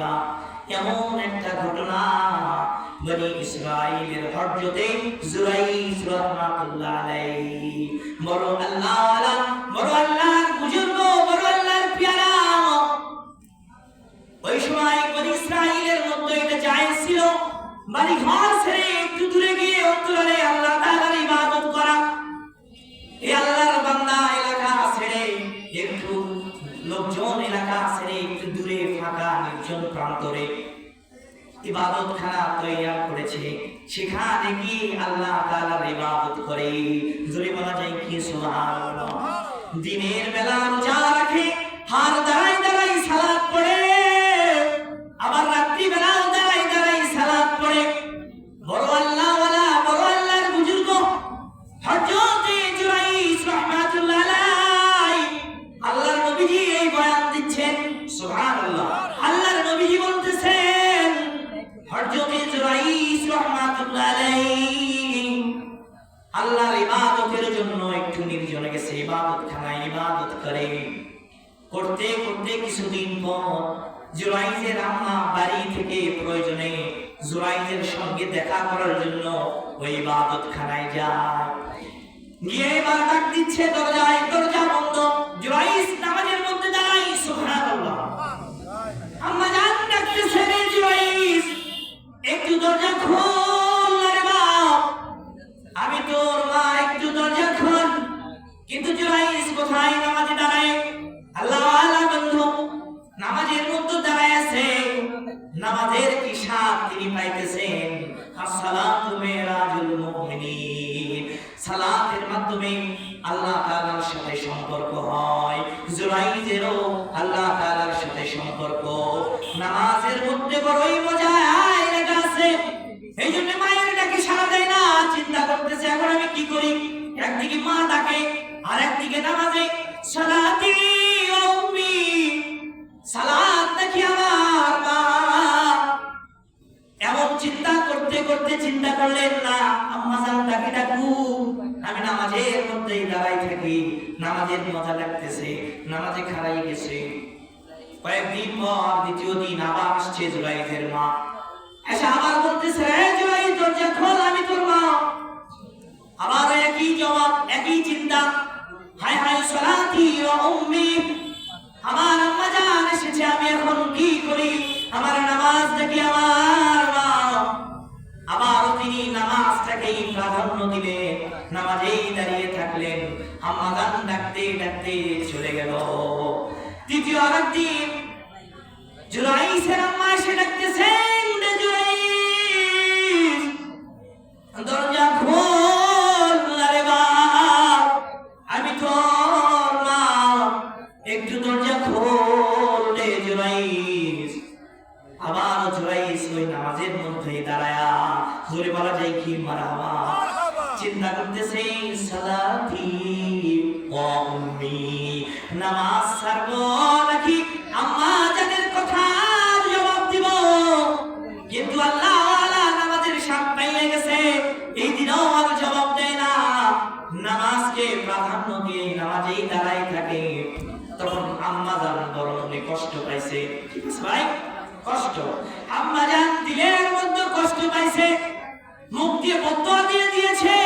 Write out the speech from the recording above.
ঘটনা, এমন একটা ঘটনা বনি ইসরাইলের হযরতে জুরাইজ রাহমাতুল্লাহ আলাইহি বড় আল্লাহর বুজুর্গ, বড় আল্লাহর পেয়ারা। ওই সময় বনি ইসরাইলের মধ্যে এটা জায়েজ ছিল বাড়ি ঘর ছেড়ে একটু দূরে গিয়ে অন্তরালে আল্লাহ তাআলার ইবাদত করা। এই আল্লাহর বান্দা এলাকা ছেড়ে একটু লোকজন এলাকা ছেড়ে একটু দূরে ফাঁকা নির্জন প্রান্তরে ইবাদতখানা তৈরি করেছে, সেখানে গিয়ে আল্লাহ তাআলার ইবাদত করে। জোরে বলা যায় কি সুবহানাল্লাহ। দিনের বেলা রোজা রাখে, হার দাঁড়ায় দাঁড়ায় সালাত পড়ে, আবার রাত্রি বেলা দাঁড়ায় দাঁড়ায় সালাত পড়ে। বড় আল্লাহওয়ালা, বড় আল্লাহর বুজুর্গ হযরতে জুরাইজ রাহমাতুল্লাহ আলাইহি আল্লাহর নবীজি এই বয়ান দিচ্ছেন। সুবহানাল্লাহ। আল্লাহর নবীজি বলতেছেন হযরতে জুরাইজ রাহমাতুল্লাহ আলাইহি আল্লাহর ইবাদতের জন্য একটু নির্জনে গেছে, ইবাদতখানায় ইবাদত করে। করতে করতে কিছুদিন পর জুরাইজের আম্মা বাড়ি থেকে প্রয়োজনে জুরাইজের সঙ্গে দেখা করার জন্য ওই ইবাদতখানায় যায়। গিয়ে এবার ডাক দিচ্ছে, দরজায়, দরজা বন্ধ। জুরাইজ নামাজের মধ্যে দাঁড়ায়। সুবহানাল্লাহ। আম্মা জান ডাকতেছে, রে জুরাইজ একটু দরজা খোল রে বাপ, আমি তোর মা, একটু দরজা খোল। কিন্তু জুরাইজ কোথায়? নামাজে দাঁড়ায়। আল্লাহওয়ালা বন্ধু নামাজের মধ্যে দাঁড়ায় আছে। নামাজের কি স্বাদ তিনি পাইতেছেন। আসসালাতু মিরাজুল মুমিনিন, সালাতের মাধ্যমে আল্লাহ তাআলার সাথে সম্পর্ক হয়। জুরাইজেরও আল্লাহ তাআলার সাথে সম্পর্ক নামাজের মধ্যে বড়ই মজা লেগে আছে। এই জন্য মায়ের ডাকে সাড়া দেয় না, চিন্তা করতেছে এখন আমি কি করি। একদিকে মা ডাকে আর একদিকে নামাজে সালাতি উম্মি, সালাত নাকি আমার মা। এমন চিন্তা করতে করতে চিন্তা করলেন না, আম্মা জান ডাকে ডাকু, আমি নামাজের মধ্যেই দাঁড়াই থাকি, নামাজের মজা লাগতেছে, নামাজে খাড়াই গেছে। কয়েকদিন পর দ্বিতীয় দিন আবার আসছে জুরাইজের মা, এসে আবার বলতেছে, জুরাইজ দরজা খোল, আমি তোর মা। আবার একই জবাব, একই চিন্তা, হায় হায় সালাতি উম্মি, আমার আম্মা জান এসেছে, আমি এখন কি করি, আমার নামাজ দেখি আমার মা। আবার তিনি নামাজটাকেই প্রাধান্য দিলেন, নামাজেই দাঁড়িয়ে থাকলেন। আম্মা জান ডাকতে ডাকতে চলে গেল। তৃতীয় আরেকদিন জুরাইজের আম্মা এসে ডাকতেছেন, জুরাইজ দরজা খোল রে বাপ, আমি তোর মা, একটু দরজা খোল রে জুরাইজ। আবার জুরাইজ ওই নামাজের মধ্যে দাঁড়ায়া, জোরে বলা যায় কি মারহাবা, চিন্তা করতেছে সালাতি ওয়া উম্মি, নামাজ ছাড়বো নাকি আম্মা জানের কথার জবাব দিব। কিন্তু আল্লাহওয়ালা নামাজের স্বাদ পাইয়ে গেছে, এই দিনও আর জবাব দেয় না, নামাজকে প্রাধান্য দিয়ে নামাজেই দাঁড়াই থাকে। তখন আম্মা জান বড় মনে কষ্ট পাইছে। ঠিক আছে ভাই, কষ্ট আম্মা জান দিলের মধ্যে কষ্ট পাইছে, মুখ দিয়ে বদদুয়া দিয়ে দিয়েছে।